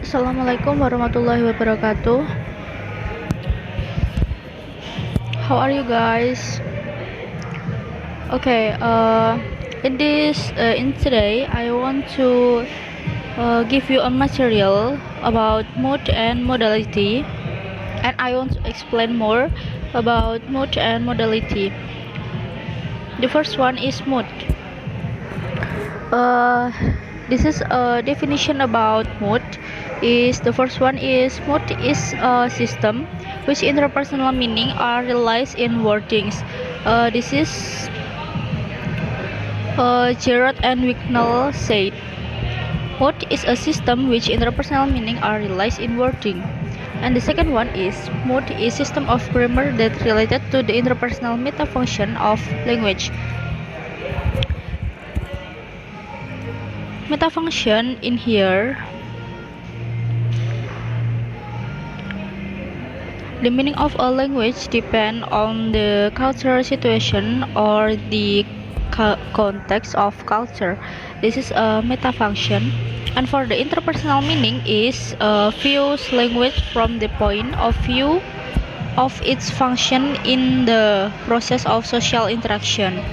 Assalamualaikum warahmatullahi wabarakatuh. How are you guys? Okay. In today, I want to give you a material about mood and modality, and I want to explain more about mood and modality. The first one is mood. Uh, this is a definition about mood. Is the first one is mood is a system which interpersonal meaning are realized in wordings. This is Gerard and Wicknell said. Mood is a system which interpersonal meaning are realized in wording. And the second one is mood is system of grammar that related to the interpersonal meta function of language. Meta function in here, the meaning of a language depends on the cultural situation or the context of culture. This is a meta function. And for the interpersonal meaning is views language from the point of view of its function in the process of social interaction.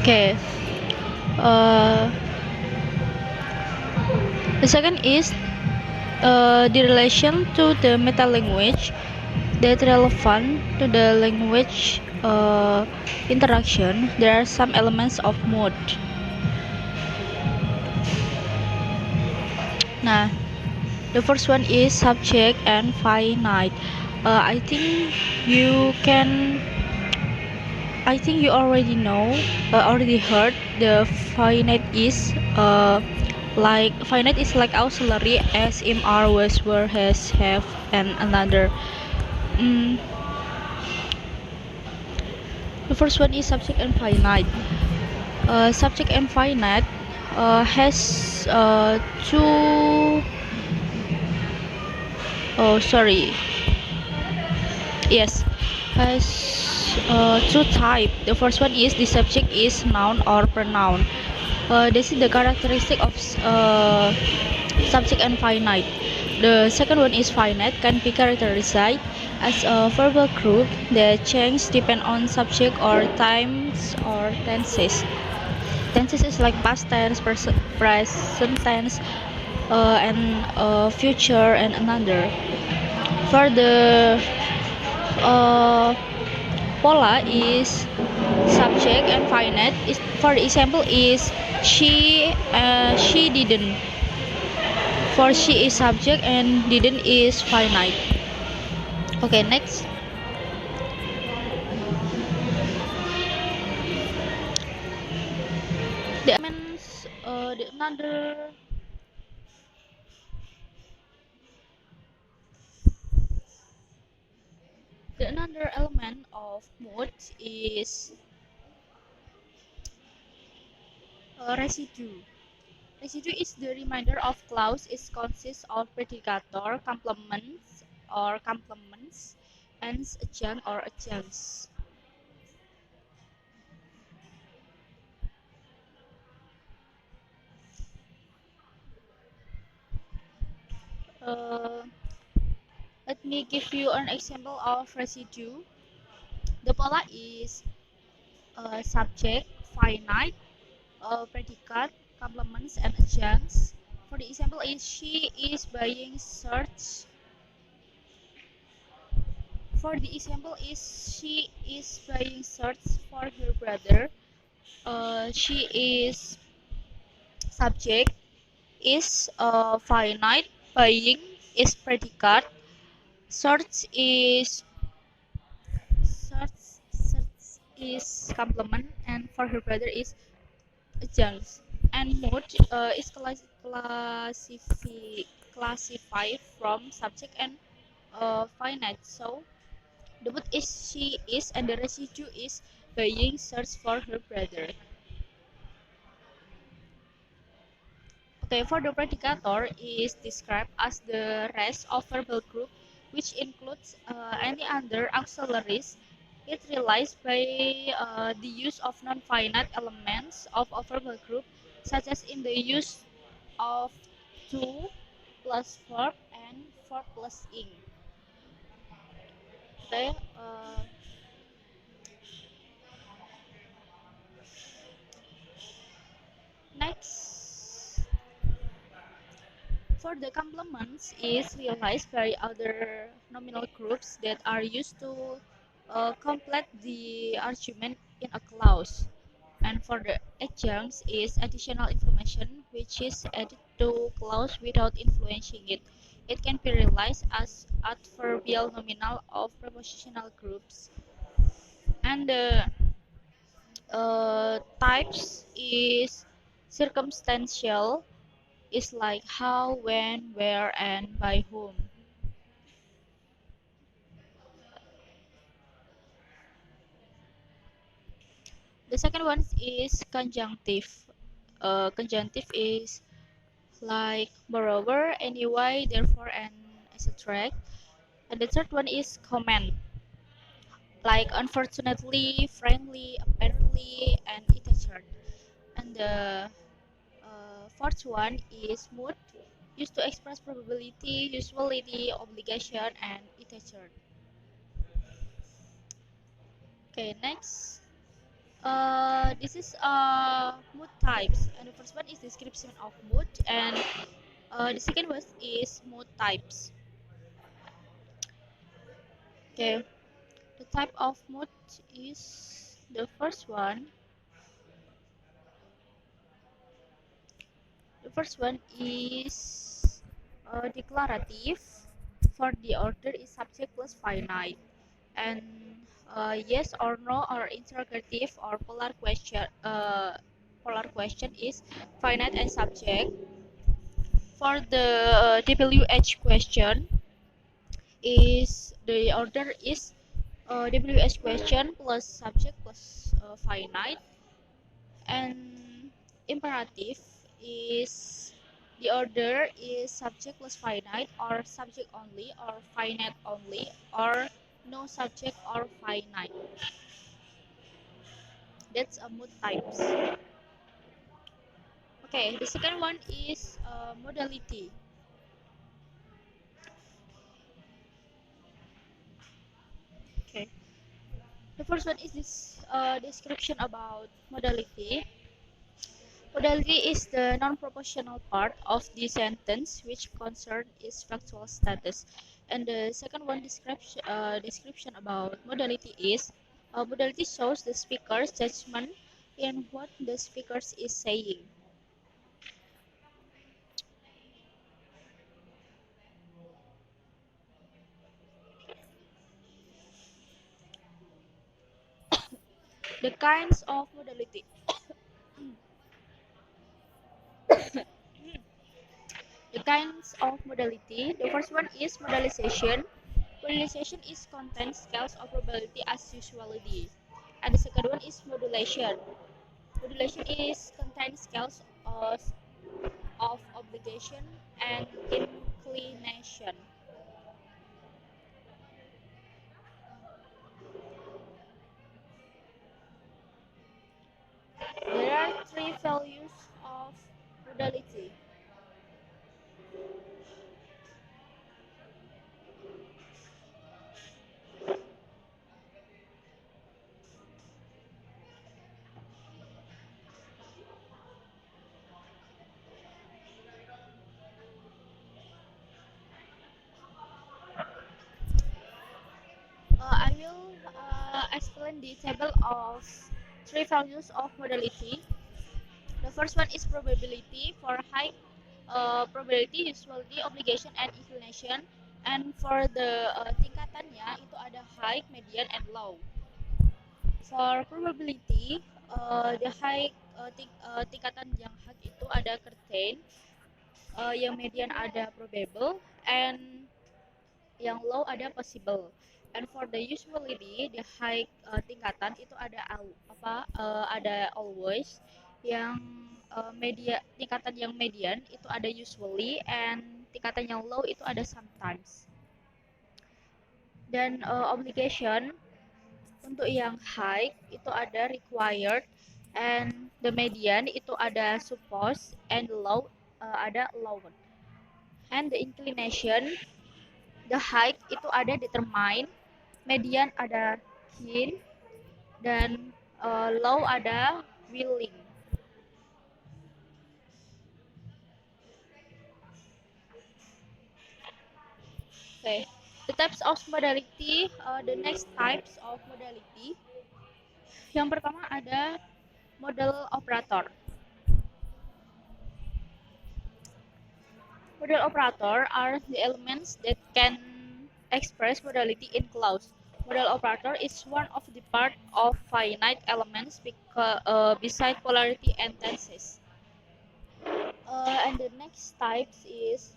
Okay. Uh, the second is the relation to the meta language that relevant to the language interaction. There are some elements of mood. Nah, the first one is subject and finite. I think you can. I think you already know, already heard the finite is like finite is like auxiliary as im are was were has have and another. Mm, the first one is subject and finite. Subject and finite has two. Oh, sorry. Yes, has two types. The first one is the subject is noun or pronoun. This is the characteristic of subject and finite. The second one is finite, can be characterized as a verbal group that change depend on subject or times or tenses. Tenses is like past tense, present tense, and future and another. For the uh, pola is subject and finite. Is for example is she didn't. For she is subject and didn't is finite. Okay, next. The elements, the another element of mood is residue. Residue is the remainder of clause. It consists of predicator, complements, and adjunct or adjuncts. Uh, Let me give you an example of residue. The pola is subject, finite, predicate, complements, and adjuncts. For the example is she is buying shirts. For the example is she is buying shirts for her brother. She is subject, is finite, buying is predicate, search is complement, and for her brother is adjuncts. And mood is classified from subject and finite. So the mood is she is, and the residue is buying search for her brother. Okay, for the predicator is described as the rest of verbal group, which includes any other auxiliaries. It relies by the use of non-finite elements of a verbal group, such as in the use of to plus verb and verb plus ing. Okay. Next, for the complements is realized by other nominal groups that are used to complete the argument in a clause. And for the adjuncts is additional information which is added to clause without influencing it. It can be realized as adverbial nominal of prepositional groups. And the types is circumstantial, is like how, when, where, and by whom. The second one is conjunctive. Conjunctive is like moreover, anyway, therefore, and etc. And the third one is comment, like unfortunately, frankly, apparently, and etc. And the fourth one is mood, used to express probability, usuality, obligation, and etc. Okay, next. This is mood types, and the first one is description of mood, and the second one is mood types. Okay, the type of mood is the first one. The first one is declarative. For the order is subject plus finite, and yes or no or interrogative or polar question is finite and subject. For the WH question is the order is WH question plus subject plus finite, and imperative is the order is subject plus finite or subject only or finite only or no subject or finite. That's a mood types. Okay, the second one is modality. Okay, the first one is this description about modality. Modality is the non-proportional part of the sentence which concern is factual status. And the second one description about modality is modality shows the speaker's judgment in what the speaker is saying. The kinds of modality. The kinds of modality. The first one is modalization. Modalization is content scales of probability as usuality. And the second one is modulation. Modulation is content scales of obligation and inclination. There are three values of modality. I will explain the table of three values of modality. The first one is probability. For high probability, usuality, obligation, and inclination. And for the tingkatannya itu ada high, median, and low. For probability, the high tingkatan yang high itu ada certain, yang median ada probable, and yang low ada possible. And for the usuality, the high tingkatan itu ada ada always, yang tingkatan yang median itu ada usually, and tingkatan yang low itu ada sometimes. Dan obligation untuk yang high itu ada required, and the median itu ada suppose, and low ada allowed. And the inclination, the height itu ada determine, median ada keen, dan low ada willing. Okay, the types of modality, the next types of modality. Yang pertama ada model operator. Model operator are the elements that can express modality in clause. Model operator is one of the part of finite elements beside polarity and tenses. And the next types is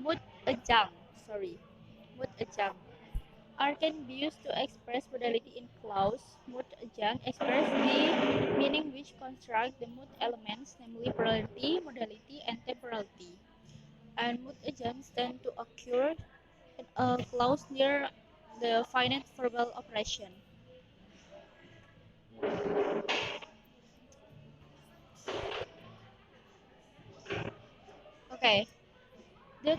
mood adjunct. Sorry, mood adjunct are can be used to express modality in clause. Mood adjunct express the meaning which construct the mood elements, namely polarity, modality, and temporality. And mood adjuncts tend to occur in a clause near the finite verbal operation. Okay, the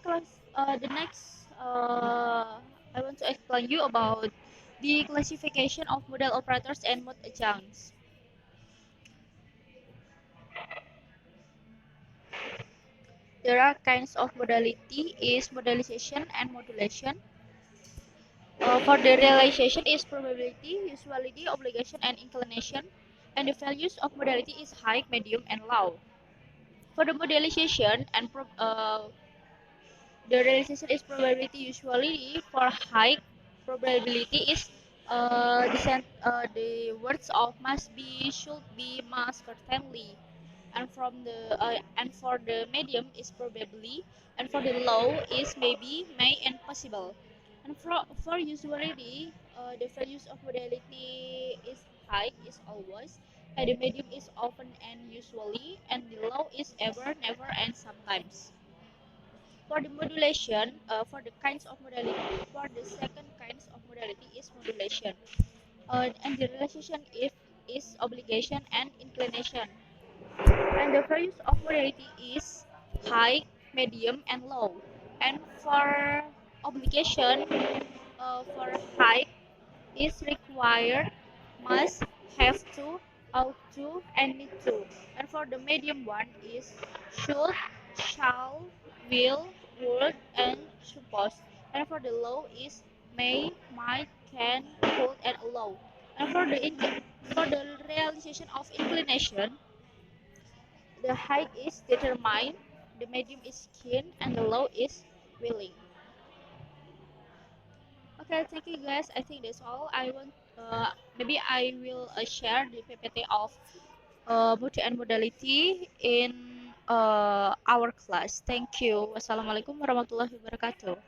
next I want to explain you about the classification of modal operators and mood adjuncts. There are kinds of modality is modalization and modulation. For the realization is probability, usuality, obligation, and inclination, and the values of modality is high, medium, and low. For the modalization and the realization is probability, usually for high probability is the words of must be, should be, must, certainly, and and for the medium is probably, and for the low is maybe, may, and possible. And for usuality, the values of modality is high is always, and the medium is often and usually, and the low is ever, never, and sometimes. For the modulation, for the kinds of modality, for the second kinds of modality is modulation, and the relation if is obligation and inclination. And the values of modality is high, medium, and low. And for obligation, for high is required, must, have to, ought to, and need to. And for the medium one is should, shall, will, would, and suppose. And for the low is may, might, can, could, and allow. And for the realization of inclination, the high is determined, the medium is keen, and the low is willing. Okay, thank you guys. I think that's all. Maybe I will share the PPT of multi and modality in our class. Thank you. Wassalamualaikum warahmatullahi wabarakatuh.